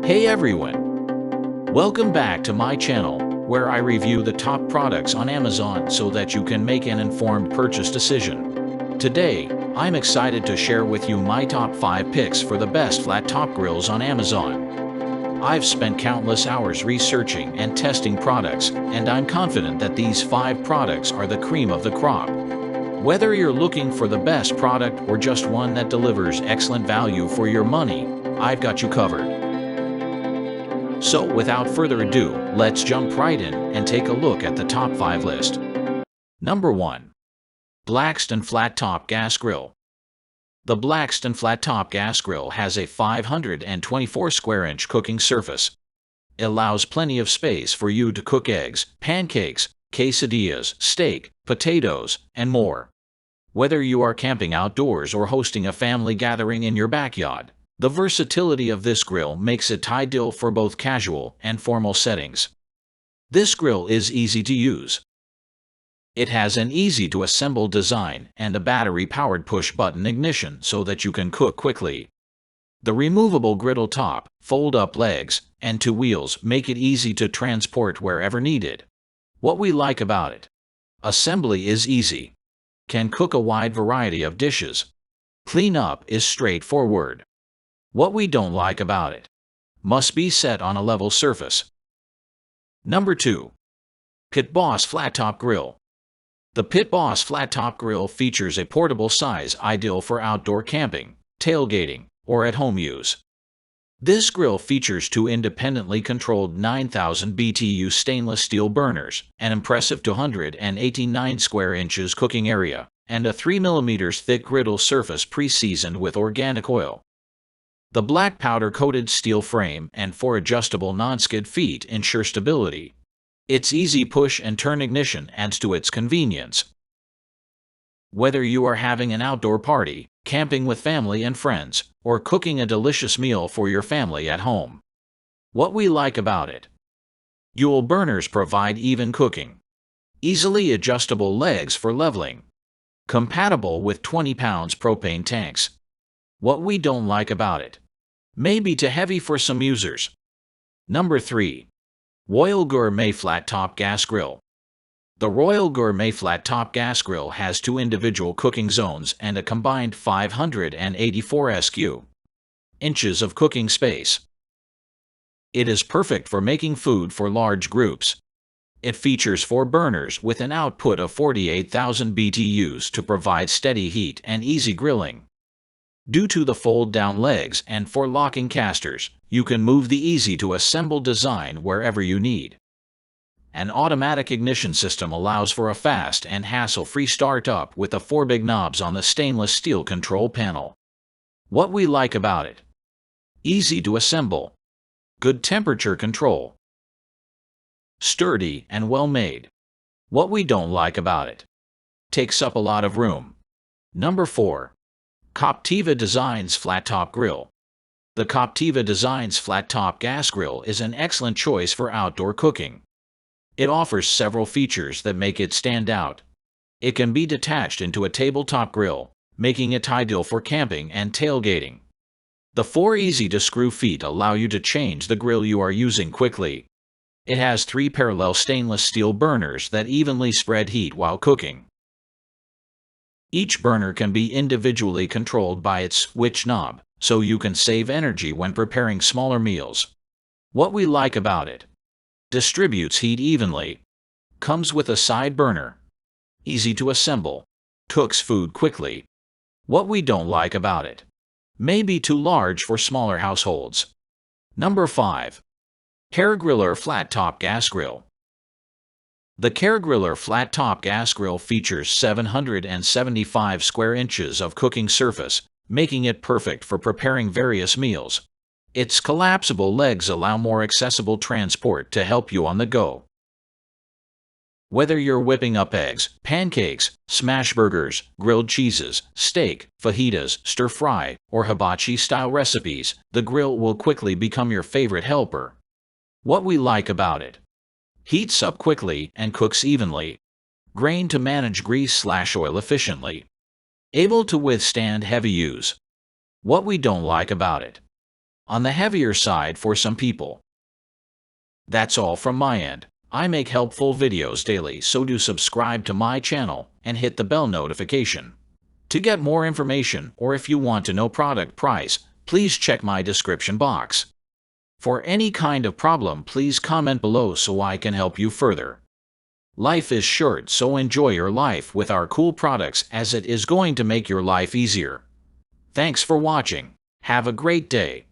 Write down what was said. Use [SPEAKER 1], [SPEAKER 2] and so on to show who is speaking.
[SPEAKER 1] Hey everyone! Welcome back to my channel, where I review the top products on Amazon so that you can make an informed purchase decision. Today, I'm excited to share with you my top 5 picks for the best flat top grills on Amazon. I've spent countless hours researching and testing products, and I'm confident that these 5 products are the cream of the crop. Whether you're looking for the best product or just one that delivers excellent value for your money, I've got you covered. So without further ado, let's jump right in and take a look at the top 5 list. Number 1. Blackstone Flat Top Gas Grill. The Blackstone Flat Top Gas Grill has a 524 square inch cooking surface. It allows plenty of space for you to cook eggs, pancakes, quesadillas, steak, potatoes, and more. Whether you are camping outdoors or hosting a family gathering in your backyard, the versatility of this grill makes it ideal for both casual and formal settings. This grill is easy to use. It has an easy-to-assemble design and a battery-powered push-button ignition so that you can cook quickly. The removable griddle top, fold-up legs, and 2 wheels make it easy to transport wherever needed. What we like about it: assembly is easy. Can cook a wide variety of dishes. Cleanup is straightforward. What we don't like about it: must be set on a level surface. Number 2. Pit Boss Flat Top Grill. The Pit Boss Flat Top Grill features a portable size ideal for outdoor camping, tailgating, or at-home use. This grill features 2 independently controlled 9,000 BTU stainless steel burners, an impressive 289 square inches cooking area, and a 3 mm thick griddle surface pre-seasoned with organic oil. The black powder-coated steel frame and 4 adjustable non-skid feet ensure stability. Its easy push-and-turn ignition adds to its convenience. Whether you are having an outdoor party, camping with family and friends, or cooking a delicious meal for your family at home, what we like about it: dual burners provide even cooking. Easily adjustable legs for leveling. Compatible with 20 pounds propane tanks. What we don't like about it: maybe too heavy for some users. Number 3. Royal Gourmet Flat Top Gas Grill. The Royal Gourmet Flat Top Gas Grill has 2 individual cooking zones and a combined 584 sq inches of cooking space. It is perfect for making food for large groups. It features 4 burners with an output of 48,000 BTUs to provide steady heat and easy grilling. Due to the fold-down legs and 4 locking casters, you can move the easy-to-assemble design wherever you need. An automatic ignition system allows for a fast and hassle-free startup with the 4 big knobs on the stainless steel control panel. What we like about it: easy to assemble. Good temperature control. Sturdy and well made. What we don't like about it: takes up a lot of room. Number 4. Captiva Designs Flat Top Grill. The Captiva Designs Flat Top Gas Grill is an excellent choice for outdoor cooking. It offers several features that make it stand out. It can be detached into a tabletop grill, making it ideal for camping and tailgating. The 4 easy-to-screw feet allow you to change the grill you are using quickly. It has 3 parallel stainless steel burners that evenly spread heat while cooking. Each burner can be individually controlled by its switch knob, so you can save energy when preparing smaller meals. What we like about it: distributes heat evenly. Comes with a side burner. Easy to assemble. Cooks food quickly. What we don't like about it: maybe too large for smaller households. Number 5. Caregriller Flat Top Gas Grill. The Caregriller Flat Top Gas Grill features 775 square inches of cooking surface, making it perfect for preparing various meals. Its collapsible legs allow more accessible transport to help you on the go. Whether you're whipping up eggs, pancakes, smash burgers, grilled cheeses, steak, fajitas, stir-fry, or hibachi-style recipes, the grill will quickly become your favorite helper. What we like about it: heats up quickly and cooks evenly. Grain to manage grease/oil efficiently. Able to withstand heavy use. What we don't like about it: on the heavier side for some people. That's all from my end. I make helpful videos daily, so do subscribe to my channel and hit the bell notification. To get more information, or if you want to know product price, please check my description box. For any kind of problem, please comment below so I can help you further. Life is short, so enjoy your life with our cool products, as it is going to make your life easier. Thanks for watching. Have a great day.